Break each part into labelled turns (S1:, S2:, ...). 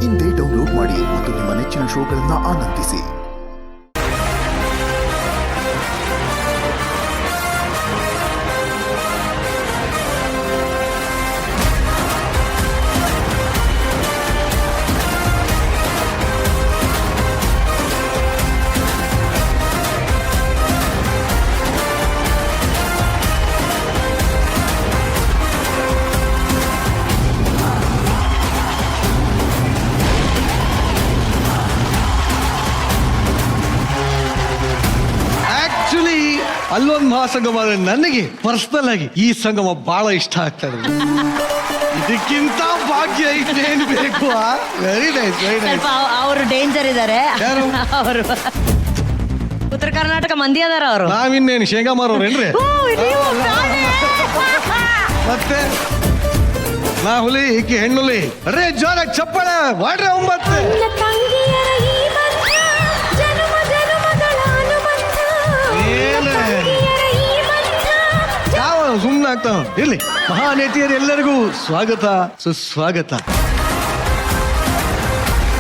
S1: ಇಂದೇ ಡೌನ್ಲೋಡ್ ಮಾಡಿ ಮತ್ತು ನಿಮ್ಮ ನೆಚ್ಚಿನ ಶೋಗಳನ್ನು ಆನಂದಿಸಿ.
S2: ಅಲ್ಲೊಂದು ಮಹಾಸಂಗಮ ನನಗೆ ಪರ್ಸನಲ್ ಆಗಿ ಈ ಸಂಗಮ ಬಹಳ ಇಷ್ಟ ಆಗ್ತದೆ. ಇದಕ್ಕಿಂತ ಭಾಗ್ಯ ಇನ್ನೇನು ಬೇಕು? Very nice, very nice.
S3: ಅವರು ಡೇಂಜರ್ ಇದ್ದಾರೆ. ಅವರು ಉತ್ತರ ಕರ್ನಾಟಕ ಮಂದಿ ಅದಾರ. ಅವರು
S2: ನಾವಿನ್ನೇನು ಶೇಂಗಾ ಮಾರೋರೇನ್ರಿ? ಮತ್ತೆ ನಾ ಹುಲಿ ಈಕೆ ಹೆಣ್ಣುಲಿ. ಅರೇ ಜೋರ ಚಪ್ಪಳ ಮಾಡ್ರೆ 9. ಸುಮ್ಮನೆ ಆಗ್ತಾವ ಇಲ್ಲಿ. ಮಹಾನೇತಿಯರು ಎಲ್ಲರಿಗೂ ಸ್ವಾಗತ, ಸುಸ್ವಾಗತ.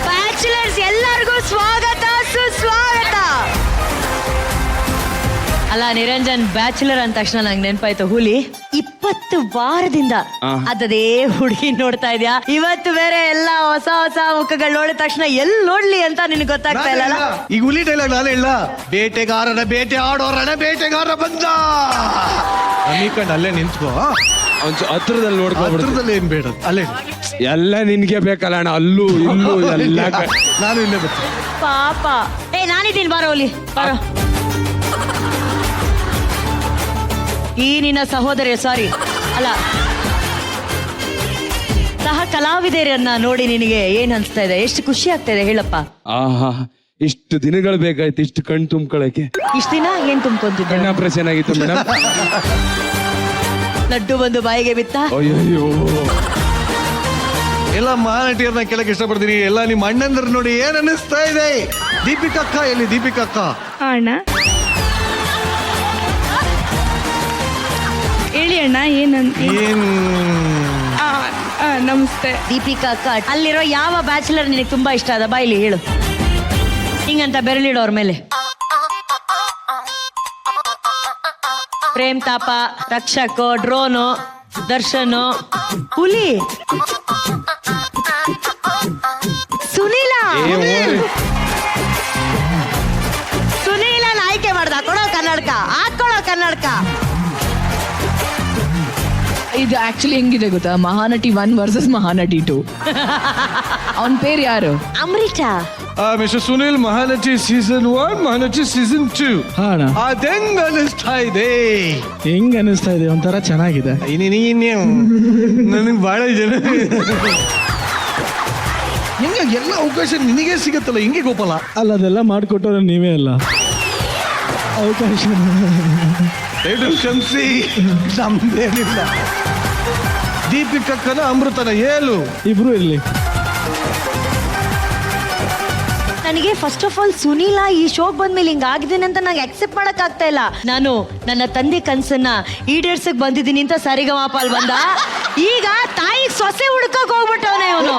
S3: ಬ್ಯಾಚುಲರ್ಸ್ ಎಲ್ಲರಿಗೂ ಸ್ವಾಗತ, ಸುಸ್ವಾಗತ. ಅಲ್ಲ ನಿರಂಜನ್, ಬ್ಯಾಚುಲರ್ ಅಂದ ತಕ್ಷಣ ನಂಗೆ ನೆನಪಾಯ್ತು ಹುಲಿ. 20 ವಾರದಿಂದ ಅದೇ ಹುಡುಗಿ ನೋಡ್ತಾ ಇದ್ಯಾ. ಇವತ್ತು ಬೇರೆ ಎಲ್ಲ ಹೊಸ ಹೊಸ ಮುಖಗಳು ನೋಡಿದ ತಕ್ಷಣ ಎಲ್ಲಿ ನೋಡ್ಲಿ ಅಂತ ನಿನ್ಗೆ ಗೊತ್ತಾಗ್ತಾ ಇಲ್ಲ.
S2: ಈಗ ಹುಲಿ ಡೈಲಾಗ್ ನಾನೇ ಇಲ್ಲ. ಬೇಟೆಗಾರನ ಬೇಟೆ ಆಡೋರಣ ಬೇಟೆಗಾರ ಬಂದ. ಅನ್ಕೊಂಡು ಅಲ್ಲೇ ನಿಂತ್ಕೋ.
S4: ಹತ್ರದಲ್ಲಿ
S2: ಹತ್ರದಲ್ಲಿ ಏನ್ ಬೇಡ, ಅಲ್ಲೇ
S4: ಎಲ್ಲ ನಿನ್ಗೆ ಬೇಕಲ್ಲ ಅಣ್ಣ. ಅಲ್ಲೂ ಇಲ್ಲೂ ಎಲ್ಲ
S2: ನಾನು ಇಲ್ಲೇ ಬರ್ತೀನಿ.
S3: ಪಾಪ ನಾನಿದ್ದೀನಿ, ಬಾರೋ ಹುಲಿ ಬಾರೋ. ಈ ನಿನ್ನ ಸಹೋದರಿ, ಸಾರಿ ಅಲ್ಲ, ಸಹ ಕಲಾವಿದರನ್ನ ನೋಡಿ ನಿನಗೆ ಏನ್ ಅನ್ಸ್ತಾ ಇದೆ? ಎಷ್ಟು ಖುಷಿ ಆಗ್ತಾ ಇದೆ ಹೇಳಪ್ಪ.
S4: ಆಹಾ, ಇಷ್ಟು ದಿನಗಳು ಬೇಕಾಯ್ತು ಇಷ್ಟು ಕಣ್ ತುಂಬ್ಕೊಳಕ್ಕೆ.
S3: ಇಷ್ಟ ದಿನ ಏನ್ ತುಂಬ್ಕೊಂತಿದ್ದೆ?
S4: ಆಪರೇಷನ್ ಆಗಿತ್ತು ಮೇಡಮ್.
S3: ಲಡ್ಡು ಬಂದು ಬಾಯಿಗೆ ಬಿತ್ತ.
S4: ಅಯ್ಯೋ,
S2: ಎಲ್ಲ ಮಹಾನಟಿಯರನ್ನ ಕೇಳಕ್ ಇಷ್ಟಪಡ್ತೀನಿ. ಎಲ್ಲ ನಿಮ್ಮ ಅಣ್ಣಂದ್ರ ನೋಡಿ ಏನ್ ಅನ್ನಿಸ್ತಾ ಇದೆ? ದೀಪಿಕಾ ಅಕ್ಕ ಎಲ್ಲಿ? ದೀಪಿಕಾ ಅಕ್ಕ
S5: ಅಣ್ಣ ಹೇಳಿ ಅಣ್ಣ.
S2: ಏನ್
S5: ನಮಸ್ತೆ.
S3: ದೀಪಿಕಾ ಅಕ್ಕ, ಅಲ್ಲಿರೋ ಯಾವ ಬ್ಯಾಚುಲರ್ ನಿನಗೆ ತುಂಬಾ ಇಷ್ಟ ಅದ? ಬಾಯಿಲಿ ಹೇಳು. ಹಿಂಗಂತ ಬೆರಳಿಡೋರ್ ಮೇಲೆ. ಪ್ರೇಮ್ ತಾಪ, ರಕ್ಷಕ್, ಡ್ರೋನು, ದರ್ಶನ್, ಹುಲಿ, ಸುನೀಲ. ಸುನೀಲನ ಆಯ್ಕೆ ಮಾಡ್ದ. ಹಾಕೊಳೋ ಕನ್ನಡಕ, ಹಾಕೊಳ್ಳೋ ಕನ್ನಡಕ.
S6: ಇದು ಆಕ್ಚುಲಿ ಹೆಂಗಿದೆ ಗೊತ್ತಾ? ಮಹಾನಟಿ 1 ವರ್ಸಸ್ ಮಹಾನಟಿ 2. ಅವನ್ പേര് ಯಾರು?
S3: Amrutha.
S2: Mister Sunil, Mahanati season 1, Mahanati season 2. ಅದೆಂಗ್ ಅನಿಸ್ತಾ ಇದೆ?
S7: ಹೆಂಗ್ ಅನಿಸ್ತಾ ಇದೆ? ಒಂಥರ ಚೆನ್ನಾಗಿದೆ.
S2: ನನಗೆ ಬಹಳ ಜನ ಹಿಂಗೆ ಎಲ್ಲ ಅವಕಾಶ ನಿನಗೆ ಸಿಗತ್ತಲ್ಲ, ಹಿಂಗೆ ಗೋಪಾಲ.
S7: ಅಲ್ಲ, ಅದೆಲ್ಲ ಮಾಡಿಕೊಟ್ಟವ್ರೆ ನೀವೇ ಅಲ್ಲ. ಅವಕಾಶ
S2: ಕ್ಷಮಿಸಿ, ನಮ್ದೇನಿಲ್ಲ. ದೀಪಿಕಕ್ಕನ ಅಮೃತನ ಹೇಳು,
S7: ಇಬ್ರು ಇರ್ಲಿ.
S3: ನನಗೆ ಫಸ್ಟ್ ಆಫ್ ಆಲ್ ಸುನೀಲ ಈ ಶೋಕ್ ಬಂದ್ಮೇಲೆ ಹಿಂಗ ಆಗಿದ್ದೀನಿ ಅಂತ ನಂಗೆ ಅಕ್ಸೆಪ್ಟ್ ಮಾಡಕ್ ಆಗ್ತಾ ಇಲ್ಲ. ನಾನು ನನ್ನ ತಂದೆ ಕನ್ಸನ್ನ ಈಡೇರ್ಸಕ್ ಬಂದಿದ್ದೀನಿ ಅಂತ ಸರಿಗಮಾಪಲ್ ಬಂದ. ಈಗ ತಾಯಿ ಸೊಸೆ ಹುಡ್ಕಕ್ ಹೋಗ್ಬಿಟ್ಟವನೇ ಇವನು.